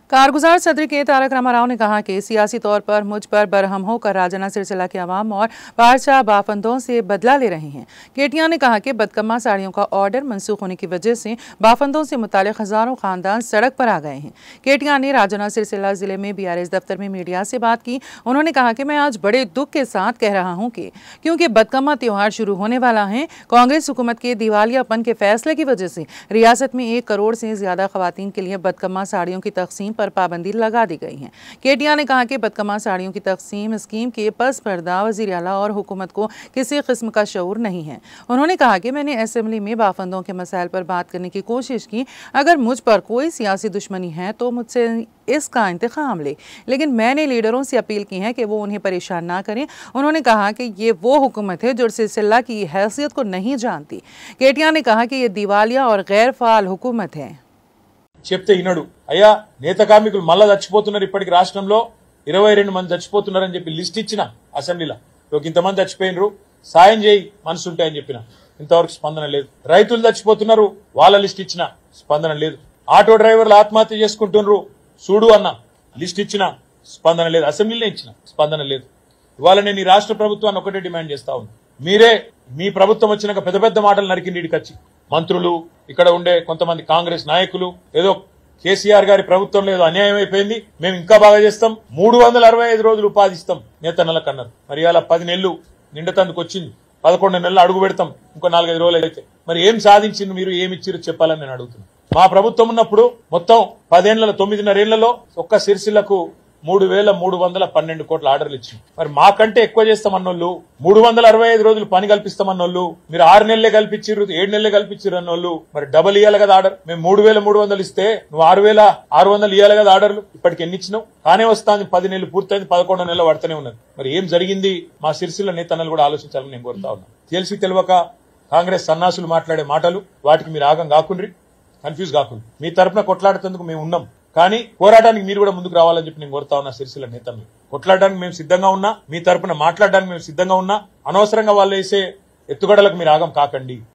कारगुजार सदर के तारक रामाराव ने कहा कि सियासी तौर पर मुझ पर बरहम होकर राजना सिलसिला के अवाम और बादशाह बाफंदों से बदला ले रहे हैं। केटिया ने कहा कि बदकम्मा साड़ियों का ऑर्डर मनसूख होने की वजह से बाफंदों से मुताल्लिक हजारों खानदान सड़क पर आ गए हैं। केटिया ने राजना सिलसिला जिले में BRS दफ्तर में मीडिया से बात की। उन्होंने कहा कि मैं आज बड़े दुख के साथ कह रहा हूँ कि क्योंकि बदकम्मा त्योहार शुरू होने वाला है, कांग्रेस हुकूमत के दिवालियापन के फैसले की वजह से रियासत में 1 करोड़ से ज्यादा खवातीन के लिए बदकम्मा साड़ियों की तकसीम पर पाबंदी लगा दी गई है। केटिया ने कहा कि बदकम्मा साड़ियों की तकसीम स्कीम के पस पर्दा वज़ीर आला और हुकूमत को किसी किस्म का शऊर नहीं है। उन्होंने कहा कि मैंने असेंबली में बाफंदों के मसाइल पर बात करने की कोशिश की। अगर मुझ पर कोई सियासी दुश्मनी है तो मुझसे इसका इंतकाम ले, लेकिन मैंने लीडरों से अपील की है कि वो उन्हें परेशान ना करें। उन्होंने कहा कि ये वो हुकूमत है जो सिलसिला की हैसियत को नहीं जानती। केटिया ने कहा कि ये दिवालिया और गैर फाल हुकूमत है। చెప్తే ఇనడు అయ్యా నేత కార్మికులు మళ్ళా చచ్చిపోతున్నారు ఇప్పటికి రాష్ట్రంలో 22 మంది చచ్చిపోతున్నారని చెప్పి లిస్ట్ ఇచ్చిన అసెంబ్లీలో ఇంతమంది చచ్చిపోయినరు సాయం చేయి మనసుంటే అని చెప్పిన ఇంతవరకు స్పందన లేదు రైతులు చచ్చిపోతున్నారు వాళ్ళ లిస్ట్ ఇచ్చిన స్పందన లేదు ఆటో డ్రైవర్లు ఆత్మహత్య చేసుకుంటున్నారు చూడు అన్న లిస్ట్ ఇచ్చిన స్పందన లేదు అసెంబ్లీలో ఇచ్చిన స్పందన లేదు ఇవాళ నేను ఈ రాష్ట్ర ప్రభుత్వాన్ని ఒకటే డిమాండ్ చేస్తా ఉన్నా మీరే మీ ప్రభుత్వం వచ్చినాక పెద్ద పెద్ద మాటలు నరికిండి ఇడికొచ్చి మంత్రులు ఇక్కడ ఉండే కొంతమంది కాంగ్రెస్ నాయకులు ఏదో కేసీఆర్ గారి ప్రభుత్వంలో ఏదో అన్యాయం అయిపోయింది మేము ఇంకా బాగా చేస్తాం 365 రోజులు ఉపాధి ఇస్తాం నేతన్నలకు అన్నారు మరి ఇలా 10 నెలలు నిండతందుకు వచ్చింది 11 నెలలు అడుగు పెడతాం ఇంకో 4-5 రోజులు అయితే మరి ఏం సాధించింది మీరు ఏమి ఇచ్చిరో చెప్పాలని నేను అడుగుతున్నా మా ప్రభుత్వం ఉన్నప్పుడు మొత్తం 10 ఏళ్లలో 9.5 ఏళ్లలో ఒక్క సిరిసిల్లకు 3,312 కోట్ల ఆర్డర్లు ఇచ్చింది మరి మాకంటే ఎక్కువ చేస్తామన్నోళ్ళు 365 రోజులు పని కల్పిస్తామన్నోళ్ళు మీరు 6 నెలలే కల్పించారు 7 నెలలే కల్పించారు అన్నోళ్ళు మరి డబుల్ ఇవ్వాలి కదా ఆర్డర్ మేము 3,300 ఇస్తే నువ్వు 6,600 ఇవ్వాలి కదా ఆర్డర్లు ఇప్పటికి ఎన్ని ఇచ్చినావు కానే వస్తాంది 10 నెలలు పూర్తయింది 11 నెలలు పడుతూనే ఉన్నది మరి ఏం జరిగింది మా సిరిసిల్ల నేతన్నలు కూడా ఆలోచించాలని నేను కోరుతా ఉన్నా తెలిసి తెలియక కాంగ్రెస్ సన్నాసులు మాట్లాడే మాటలు వాటికి మీరు ఆగం కాకుండ్రి కన్ఫ్యూజ్ కాకుండా మీ తరఫున కొట్లాడేందుకు మేము ఉన్నాం కానీ పోరాటానికి మీరు కూడా ముందుకు రావాలని చెప్పి నేను కోరుతా ఉన్నా సిరిసిల్ల నేతలు కొట్లాడడానికి మేము సిద్ధంగా ఉన్నా మీ తరపున మాట్లాడడానికి మేము సిద్ధంగా ఉన్నా అనవసరంగా వాళ్ళు వేసే ఎత్తుగడలకు మీరు ఆగం కాకండి।